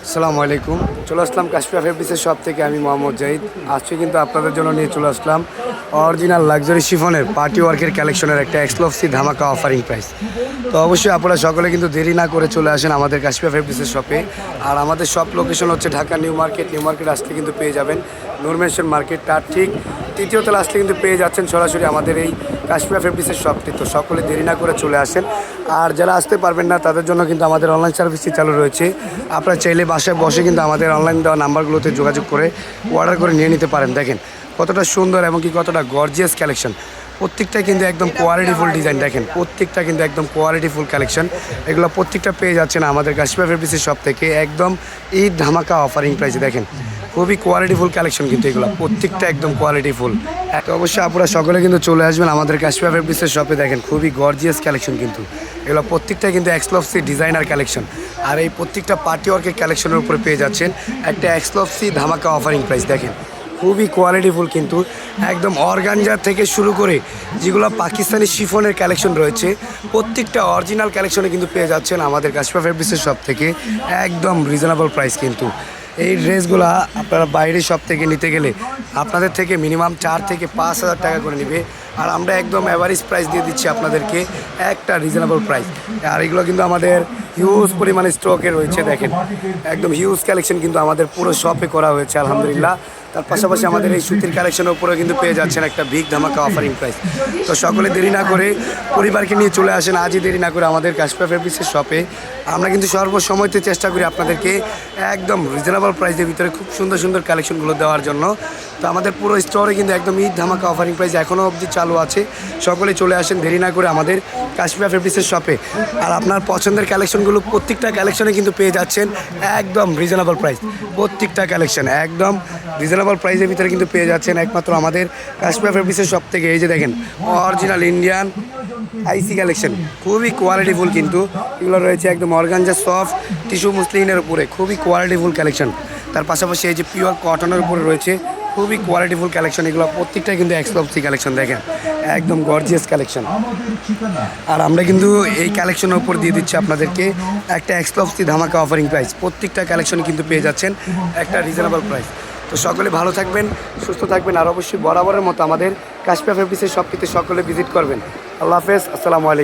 আসসালামু আলাইকুম। চলে আসলাম কাশফিয়া ফেব্রিক্সের শপ থেকে। আমি মোহাম্মদ জাহিদ। আজকে কিন্তু আপনাদের জন্য নিয়ে চলে আসলাম অরিজিনাল লাক্সারি শিফনের পার্টি ওয়ার্কের কালেকশনের একটা এক্সক্লুসিভ ধামাকা অফারিং প্রাইস। তো অবশ্যই আপনারা সকলে কিন্তু দেরি না করে চলে আসেন আমাদের কাশফিয়া ফেব্রিক্সের শপে। আর আমাদের শপ লোকেশন হচ্ছে Dhaka new market. New market আসলে কিন্তু পেয়ে যাবেন নূর মেনশন মার্কেট, তার ঠিক তৃতীয় তলা আসলে কিন্তু পেয়ে যাচ্ছেন সরাসরি আমাদের এই কাশফিয়া ফেব্রিক্সের শপটি। তো সকলে দেরি না করে চলে আসেন। আর যারা আসতে পারবেন না তাদের জন্য কিন্তু আমাদের অনলাইন সার্ভিসটি চালু রয়েছে। আপনারা চাইলে বাসায় বসে কিন্তু আমাদের অনলাইন দেওয়া নাম্বারগুলোতে যোগাযোগ করে অর্ডার করে নিয়ে নিতে পারেন। দেখেন কতটা সুন্দর এবং কি কতটা গর্জিয়াস কালেকশন। প্রত্যেকটা কিন্তু একদম কোয়ালিটিফুল ডিজাইন। দেখেন প্রত্যেকটা কিন্তু একদম কোয়ালিটিফুল কালেকশন। এগুলো প্রত্যেকটা পেয়ে যাচ্ছেন আমাদের কাশফিয়া ফেব্রিক্সের শপ থেকে একদম ঈদ ধামাকা অফারিং প্রাইসে। দেখেন খুবই কোয়ালিটিফুল কালেকশন কিন্তু এগুলো প্রত্যেকটা একদম কোয়ালিটিফুল। তো অবশ্যই আপনারা সকলে কিন্তু চলে আসবেন আমাদের কাশফিয়া ফেব্রিক্সের শপে। দেখেন খুবই গর্জিয়াস কালেকশন কিন্তু এগুলো প্রত্যেকটা কিন্তু এক্সক্লুসিভ ডিজাইনার কালেকশন। আর এই প্রত্যেকটা পার্টি ওয়ার্কের কালেকশনের উপরে পেয়ে যাচ্ছেন একটা এক্সক্লুসিভ ধামাকা অফারিং প্রাইস। দেখেন খুবই কোয়ালিটিফুল কিন্তু একদম অর্গানজা থেকে শুরু করে যেগুলো পাকিস্তানি শিফনের কালেকশন রয়েছে প্রত্যেকটা অরিজিনাল কালেকশনে কিন্তু পেয়ে যাচ্ছেন আমাদের কাশফিয়া ফেব্রিক্সের শপ থেকে একদম রিজনেবল প্রাইস। কিন্তু এই ড্রেসগুলো আপনারা বাইরের শপ থেকে নিতে গেলে আপনাদের থেকে মিনিমাম 4 থেকে 5 হাজার টাকা করে নেবে। আর আমরা একদম অ্যাভারেজ প্রাইস দিয়ে দিচ্ছি আপনাদেরকে একটা রিজনেবল প্রাইস। আর এগুলো কিন্তু আমাদের হিউজ পরিমাণে স্টকে রয়েছে। দেখেন একদম হিউজ কালেকশন কিন্তু আমাদের পুরো শপে করা হয়েছে আলহামদুলিল্লাহ। তার পাশাপাশি আমাদের এই সুতির কালেকশনের উপরেও কিন্তু পেয়ে যাচ্ছেন একটা বিগ ধামাকা অফারিং প্রাইস। তো সকলে দেরি না করে পরিবারকে নিয়ে চলে আসেন আজই দেরি না করে আমাদের কাশফিয়া ফেব্রিক্সের শপে। আমরা কিন্তু সর্বসময়তে চেষ্টা করি আপনাদেরকে একদম রিজনেবল প্রাইসের ভিতরে খুব সুন্দর সুন্দর কালেকশনগুলো দেওয়ার জন্য। তো আমাদের পুরো স্টোরে কিন্তু একদম ঈদ ধামাকা অফারিং প্রাইস এখনও অবধি চালু আছে। সকলে চলে আসেন দেরি না করে আমাদের কাশফিয়া ফেব্রিক্সের শপে। আর আপনার পছন্দের কালেকশনগুলো প্রত্যেকটা কালেকশনে কিন্তু পেয়ে যাচ্ছেন একদম রিজনেবল প্রাইস। প্রত্যেকটা কালেকশন একদম রিজনেবল প্রাইসের ভিতরে কিন্তু পেয়ে যাচ্ছেন একমাত্র আমাদের কাশফিয়া ফেব্রিক্সের শপ থেকে। এই যে দেখেন অরিজিনাল ইন্ডিয়ান আইসি কালেকশন খুবই কোয়ালিটিফুল কিন্তু এগুলো রয়েছে একদম অর্গানজা সফট টিস্যু মুসলিনের উপরে খুবই কোয়ালিটিফুল কালেকশন। তার পাশাপাশি এই যে পিওর কটনের উপরে রয়েছে খুবই কোয়ালিটিফুল কালেকশন। এগুলো প্রত্যেকটাই কিন্তু এক্সক্লুসিভ কালেকশন। দেখেন একদম গর্জিয়াস কালেকশন। আর আমরা কিন্তু এই কালেকশনের উপর দিয়ে দিচ্ছি আপনাদেরকে একটা এক্সক্লুসিভ ধামাকা অফারিং প্রাইস। প্রত্যেকটা কালেকশন কিন্তু পেয়ে যাচ্ছেন একটা রিজনেবল প্রাইস। তো সকলে ভালো থাকবেন, সুস্থ থাকবেন। আর অবশ্যই বরাবরের মতো আমাদের কাশফিয়া ফেব্রিক্সের শপটিতে সকলে ভিজিট করবেন। আল্লাহ হাফেজ, আসসালামু আলাইকুম।